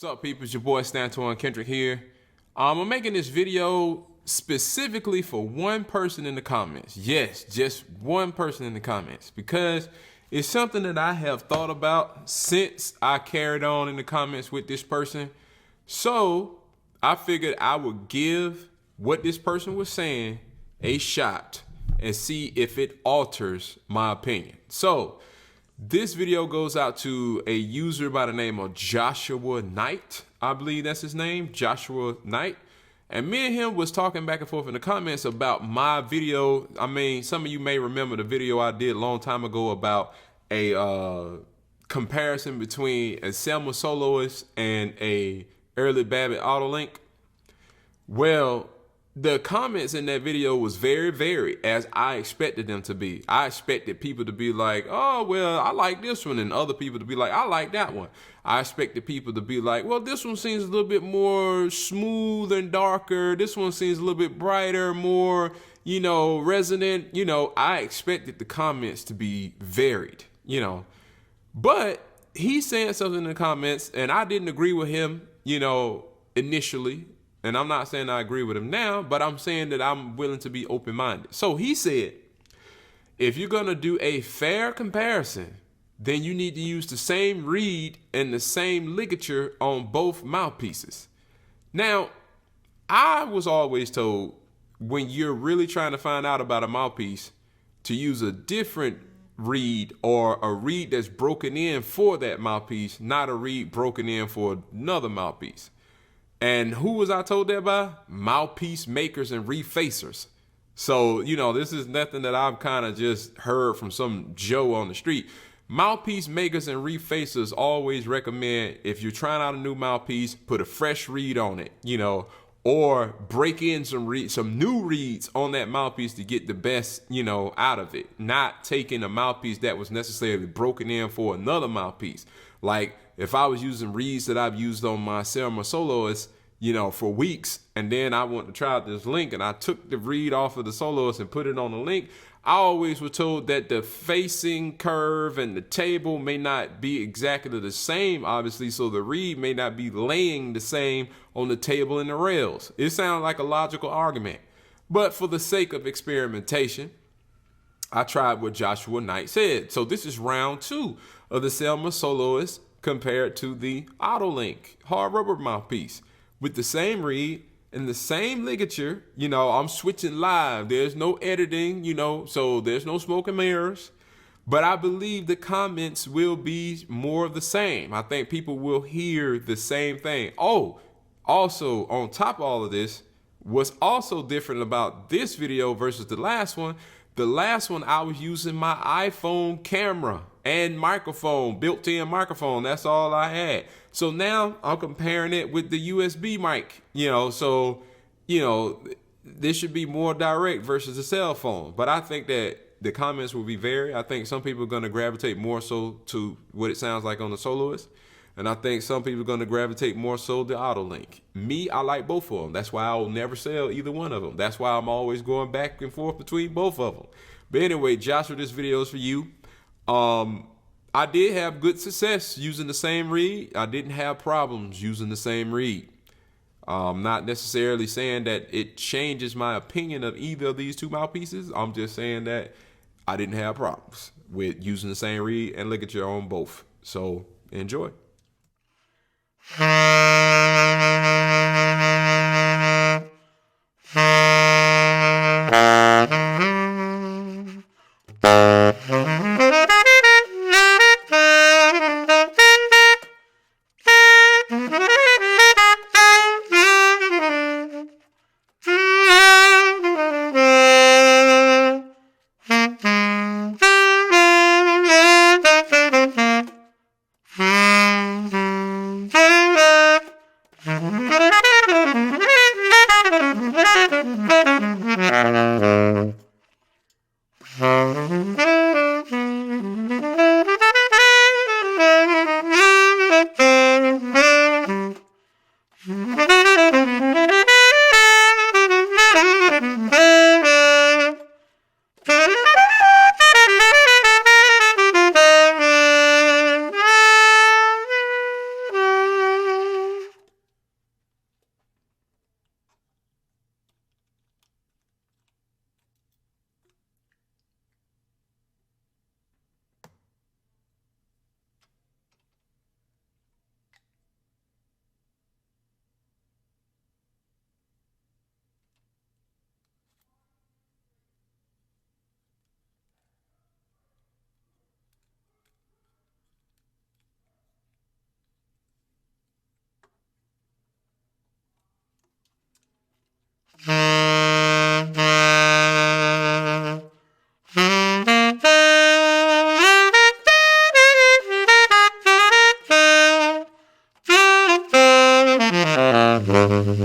What's up, people? It's your boy Stantawn, Kendrick here. I'm making this video specifically for one person in the comments. Yes, just one person in the comments, because it's something that I have thought about since I carried on in the comments with this person. So I figured I would give what this person was saying a shot and see if it alters my opinion. So this video goes out to a user by the name of Joshua Knight. I believe that's his name, Joshua Knight. And me and him was talking back and forth in the comments about my video. I mean, some of you may remember the video I did a long time ago about a comparison between a Selmer Soloist and a early Babbitt Otto Link. Well, the comments in that video was very varied, as I expected them to be. I expected people to be like, oh, well, I like this one, and other people to be like, I like that one. I expected people to be like, well, this one seems a little bit more smooth and darker. This one seems a little bit brighter, more, resonant. I expected the comments to be varied, But he's saying something in the comments, and I didn't agree with him, initially. And I'm not saying I agree with him now, but I'm saying that I'm willing to be open-minded. So he said, if you're going to do a fair comparison, then you need to use the same reed and the same ligature on both mouthpieces. Now, I was always told when you're really trying to find out about a mouthpiece to use a different reed, or a reed that's broken in for that mouthpiece, not a reed broken in for another mouthpiece. And who was I told that by? Mouthpiece makers and refacers. So, this is nothing that I've kind of just heard from some Joe on the street. Mouthpiece makers and refacers always recommend, if you're trying out a new mouthpiece, put a fresh reed on it, or break in some new reeds on that mouthpiece to get the best, out of it. Not taking a mouthpiece that was necessarily broken in for another mouthpiece. Like, if I was using reeds that I've used on my Selmer Soloist, for weeks, and then I want to try out this link, and I took the reed off of the Soloist and put it on the link, I always was told that the facing curve and the table may not be exactly the same, obviously, so the reed may not be laying the same on the table and the rails. It sounds like a logical argument, but for the sake of experimentation, I tried what Joshua Knight said. So this is round 2 of the Selmer Soloist compared to the Otto Link hard rubber mouthpiece with the same reed and the same ligature. I'm switching live. There's no editing, so there's no smoke and mirrors. But I believe the comments will be more of the same. I think people will hear the same thing. Oh, also on top of all of this, what's also different about this video versus the last one, I was using my iPhone camera and microphone, built-in microphone. That's all I had. So now I'm comparing it with the USB mic, this should be more direct versus a cell phone. But I think that the comments will be varied. I think some people are going to gravitate more so to what it sounds like on the Soloist. And I think some people are going to gravitate more so to Otto Link. Me, I like both of them. That's why I'll never sell either one of them. That's why I'm always going back and forth between both of them. But anyway, Joshua, this video is for you. I did have good success using the same reed. I didn't have problems using the same reed. Not necessarily saying that it changes my opinion of either of these two mouthpieces. I'm just saying that I didn't have problems with using the same reed and ligature on both. So enjoy.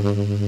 Mm-hmm.